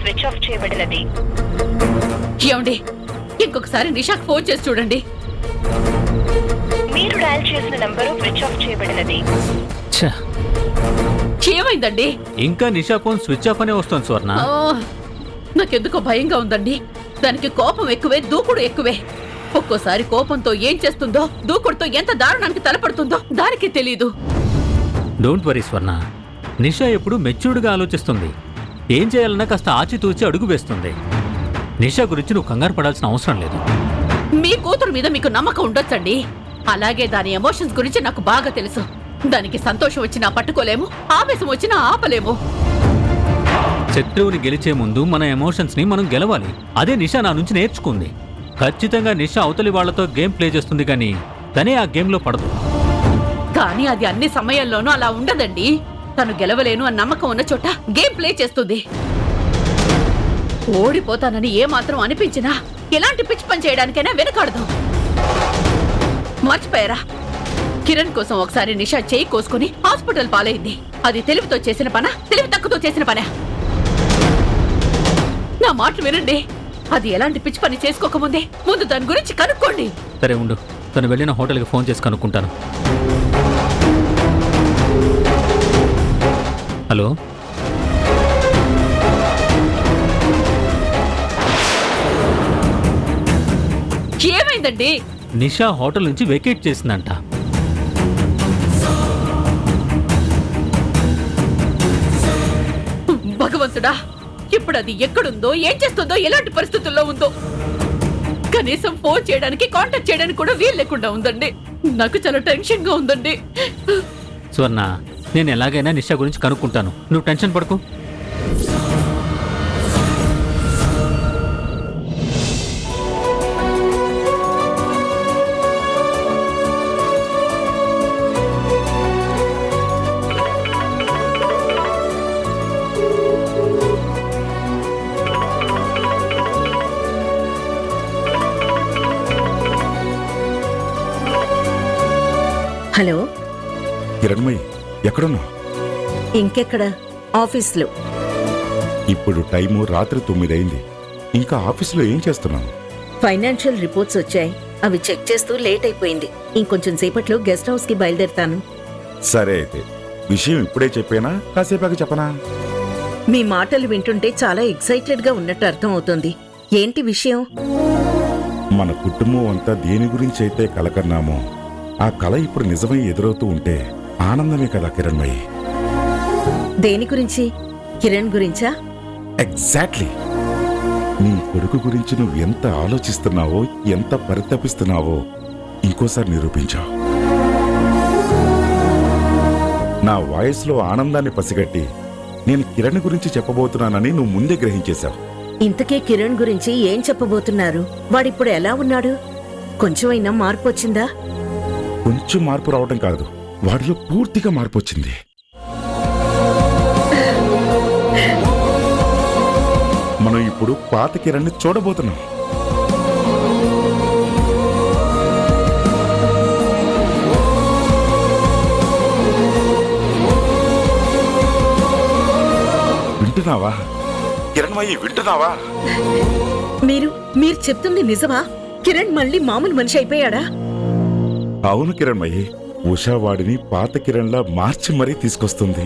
Switch off చేయబడినది. ఏమండి, ఇంకొకసారి నిషాకు ఫోన్ చేసి చూడండి. మీరు డయల్ చేసిన నంబరు స్విచ్ ఆఫ్ చేయబడినది. ఏమైందండి? ఇంకా నిషా ఫోన్ స్విచ్ ఆఫ్ అనే వస్తుంది స్వర్ణ. నాకెందుకో భయంగా ఉందండి. దానికి కోపం ఎక్కువే, దూకుడు ఎక్కువే. ఒక్కోసారి కోపంతో ఏం చేస్తుందో, దూకుడుతో ఎంత దారుణానికి తలపడుతుందో దానికి తెలీదు. డోంట్ వరీ స్వర్ణ, నిషా ఎప్పుడు మెచ్యూర్డ్గా ఆలోచిస్తుంది. ఏం చేయాలన్నా కాస్త ఆచితూచి అడుగు వేస్తుంది. నిషా గురించి నువ్వు కంగారు పడాల్సిన అవసరం లేదు. మీ కూతురు మీద మీకు నమ్మకం ఉండొచ్చండి. అలాగే దాని ఎమోషన్స్ గురించి నాకు బాగా తెలుసు. దానికి సంతోషం వచ్చినా పట్టుకోలేము, ఆవేశం వచ్చినా ఆపలేము. శత్రువుని గెలిచే ముందు మన ఎమోషన్స్ ని మనం గెలవాలి. అదే నిషా నా నుంచి నేర్చుకుంది. ఖచ్చితంగా నిషా అవతలి వాళ్లతో గేమ్ ప్లే చేస్తుంది, కానీ తనే ఆ గేమ్ లో పడదు. కానీ అది అన్ని సమయాల్లోనూ అలా ఉండదండి. తను గెలవలేను అని నమ్మకం ఉన్న చోట గేమ్ ప్లే చేస్తుంది. ఓడిపోతానని ఏమాత్రం అనిపించినా ఎలాంటి పిచ్చి పని చేయడానికైనా వెనకాడదు. మర్చిపోయారా, కిరణ్ కోసం ఒకసారి నిషా చేయి కోసుకుని హాస్పిటల్ పాలైంది. అది తెలివితో చేసిన పనా, తెలివి తక్కువతో చేసిన పనా? నా మాటలు వినండి. అది ఎలాంటి పిచ్చి పని చేసుకోకముందే ముందు దాని గురించి కనుక్కోండి. సరే ఉండు, తను వెళ్ళిన హోటల్కి ఫోన్ చేసి కనుక్కుంటాను. హలో, ఏమైందండి? నిషా హోటల్ నుంచి వెకేట్ చేసిందంట. భగవంతుడా, ఇప్పుడు అది ఎక్కడుందో, ఏం చేస్తుందో, ఎలాంటి పరిస్థితుల్లో ఉందో కనీసం ఫోన్ చేయడానికి, కాంటాక్ట్ చేయడానికి కూడా వీలు లేకుండా ఉందండి. నాకు చాలా టెన్షన్ గా ఉందండి. స్వర్ణ, నేను ఎలాగైనా నిషా గురించి కనుక్కుంటాను, నువ్వు టెన్షన్ పడకు. హలో కిరణ్మయి, ఎక్కడున్నావు? ఇంకెక్కడ, ఆఫీస్లో. ఇప్పుడు టైము రాత్రి 9 అయింది. ఇంకా ఆఫీసులో ఏం చేస్తున్నావు? ఫైనాన్షియల్ రిపోర్ట్స్ వచ్చాయి, అవి చెక్ చేస్తూ లేట్ అయిపోయింది. ఇంకొంచెం సేపట్లో గెస్ట్ హౌస్ కి బయలుదేరుతాను. సరే అయితే, విషయం ఇప్పుడే చెప్పేనా, కాసేపాకి చెప్పనా? మీ మాటలు వింటుంటే చాలా ఎక్సైటెడ్ గా ఉన్నట్టు అర్థం అవుతుంది. ఏంటి విషయం? మన కుటుంబం అంతా దేని గురించి అయితే కలకన్నామో ఆ కళ ఇప్పుడు నిజమై ఎదురవుతూ ఉంటే ఆనందమే కదా కిరణ్మయి. దేని గురించి? కిరణ్ గురించా? ఎగ్జాక్ట్లీ. నీ కొడుకు గురించి నువ్వు ఎంత ఆలోచిస్తున్నావో, ఎంత పరితపిస్తున్నావో ఇంకోసారి నిరూపించావు. నా వాయిస్లో ఆనందాన్ని పసిగట్టి నేను కిరణ్ గురించి చెప్పబోతున్నానని నువ్వు ముందే గ్రహించేశావు. ఇంతకే కిరణ్ గురించి ఏం చెప్పబోతున్నారు? వాడిప్పుడు ఎలా ఉన్నాడు? కొంచెమైనా మార్పు వచ్చిందా? కొంచెం మార్పు రావటం కాదు, వాడిలో పూర్తిగా మార్పు వచ్చింది. మనం ఇప్పుడు పాత కిరణ్ని చూడబోతున్నాం. వింటున్నావా కిరణ్మయి, వింటున్నావా? మీరు చెప్తుంది నిజమా? కిరణ్ మళ్ళీ మామూలు మనిషి అయిపోయాడా? అవును కిరణ్మయి, ఉషా వాడిని పాత కిరణ్లా మార్చి మరీ తీసుకొస్తుంది.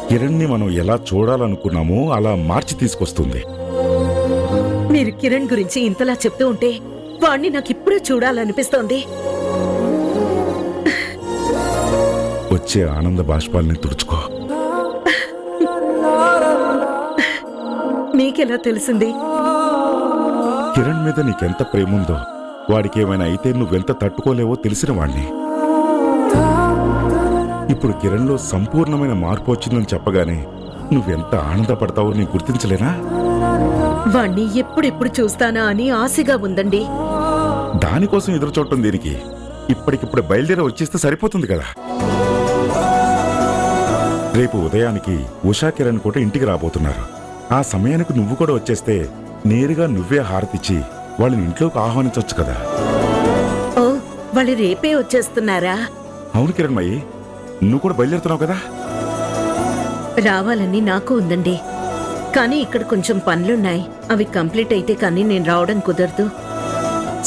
కిరణ్ని మనం ఎలా చూడాలనుకున్నామో అలా మార్చి తీసుకొస్తుంది. మీరు కిరణ్ గురించి ఇంతలా చెప్తూ ఉంటే వాణ్ణి నాకిప్పుడే చూడాలనిపిస్తోంది. వచ్చే ఆనంద బాష్పాల్ని తుడుచుకో. నీకెలా తెలిసింది? కిరణ్ మీద నీకెంత ప్రేముందో, వాడికేమైనా అయితే నువ్వెంత తట్టుకోలేవో తెలిసిన వాణ్ణి. ఇప్పుడు కిరణ్లో సంపూర్ణమైన మార్పు వచ్చిందని చెప్పగానే నువ్వెంత ఆనందపడతావో నీ గుర్తించలేనా? వాణ్ణి ఎప్పుడెప్పుడు చూస్తానా అని ఆశగా ఉందండి. దానికోసం ఎదురు చూడటం దీనికి ఇప్పటికిప్పుడు బయలుదేరి వచ్చేస్తే సరిపోతుంది కదా. రేపు ఉదయానికి ఉషా కిరణ్ కూడా ఇంటికి రాబోతున్నారు. ఆ సమయానికి నువ్వు కూడా వచ్చేస్తే నేరుగా నువ్వే హారతిచ్చి వాళ్ళని ఇంట్లోకి ఆహ్వానించవచ్చు కదా. ఓ, వాళ్ళు రేపే వచ్చేస్తున్నారా? అవును కిరణ్మయి, నువ్వు కూడా బయలుదేరుతున్నావు కదా. రావాలని నాకు ఉందండి, కానీ ఇక్కడ కొంచెం పనులున్నాయి. అవి కంప్లీట్ అయితే కానీ నేను రావడం కుదరదు.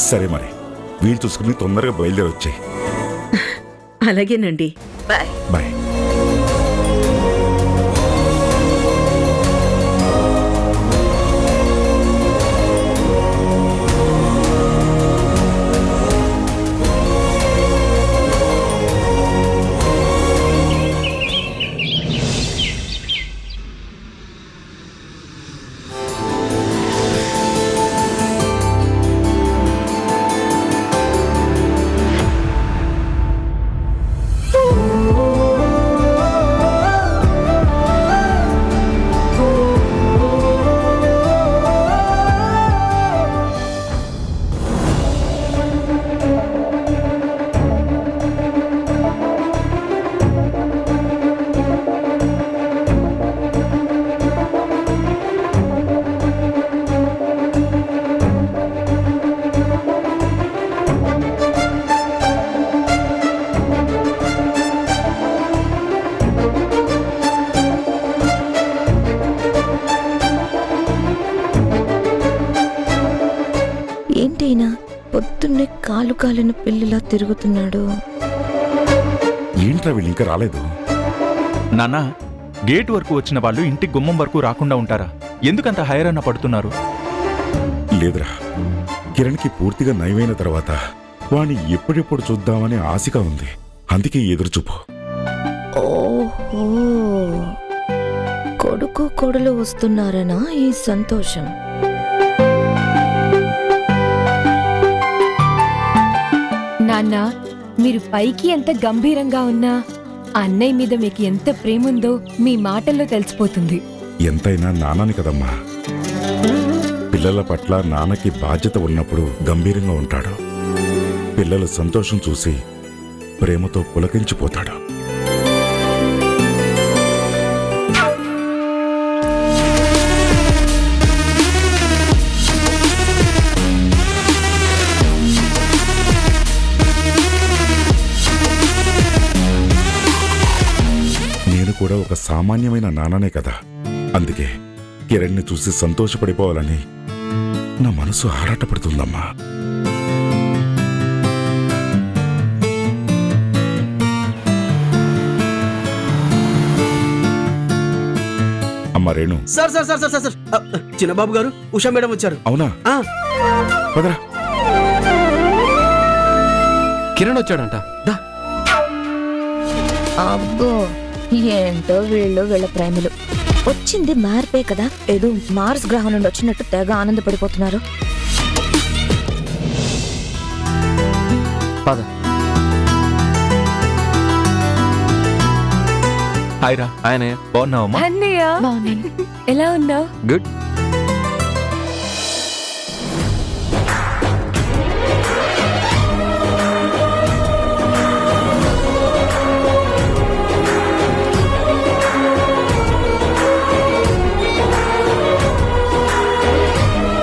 సరే మరి, వీలు చూసుకుని తొందరగా బయలుదేరి వచ్చాయి. అలాగేనండి, బాయ్. బాయ్. ఏంటైనా పొద్దున్నే కాలు కాలిన పిల్లిలా తిరుగుతున్నాడు. ఏంట్రా వీళ్ళు ఇంకా రాలేదు? నాన్న, గేట్ వరకు వచ్చిన వాళ్ళు ఇంటి గుమ్మం వరకు రాకుండా ఉంటారా? ఎందుకంత హైరాణ పడుతున్నారు? లేదురా, కిరణ్కి పూర్తిగా నయమైన తర్వాత వాణ్ణి ఎప్పుడెప్పుడు చూద్దామని ఆశగా ఉంది. అందుకే ఎదురుచూపు. ఓహో, కొడుకు కొడులు వస్తున్నారనా ఈ సంతోషం? నాన్న, మీరు పైకి ఎంత గంభీరంగా ఉన్నా అన్నయ్య మీద మీకు ఎంత ప్రేముందో మీ మాటల్లో తెలిసిపోతుంది. ఎంతైనా నాన్నని కదమ్మా. పిల్లల పట్ల నాన్నకి బాధ్యత ఉన్నప్పుడు గంభీరంగా ఉంటాడు. పిల్లల సంతోషం చూసి ప్రేమతో పులకించిపోతాడు. నేను కూడా ఒక సామాన్యమైన నాన్ననే కదా. అందుకే కిరణ్ని చూసి సంతోషపడిపోవాలని నా మనసు ఆరాటపడుతుందమ్మా. అమ్మా Renu. Sir sir sir sir sir Chinnababu garu, Usha madam వచ్చారు. అవునా? పదరా. కిరణ్ వచ్చాడంట. దా. అబ్బో, ఏంటో వీళ్ళ ప్రేమలు. వచ్చింది మార్పే కదా, ఏదో మార్స్ గ్రహం నుండి వచ్చినట్టు తెగ ఆనందపడిపోతున్నారు. పద. హాయ్ రా. ఆయనే. బాగున్నావమ్మా? అన్నయ్య, బాగున్నాను. ఎలా ఉన్నావు? గుడ్.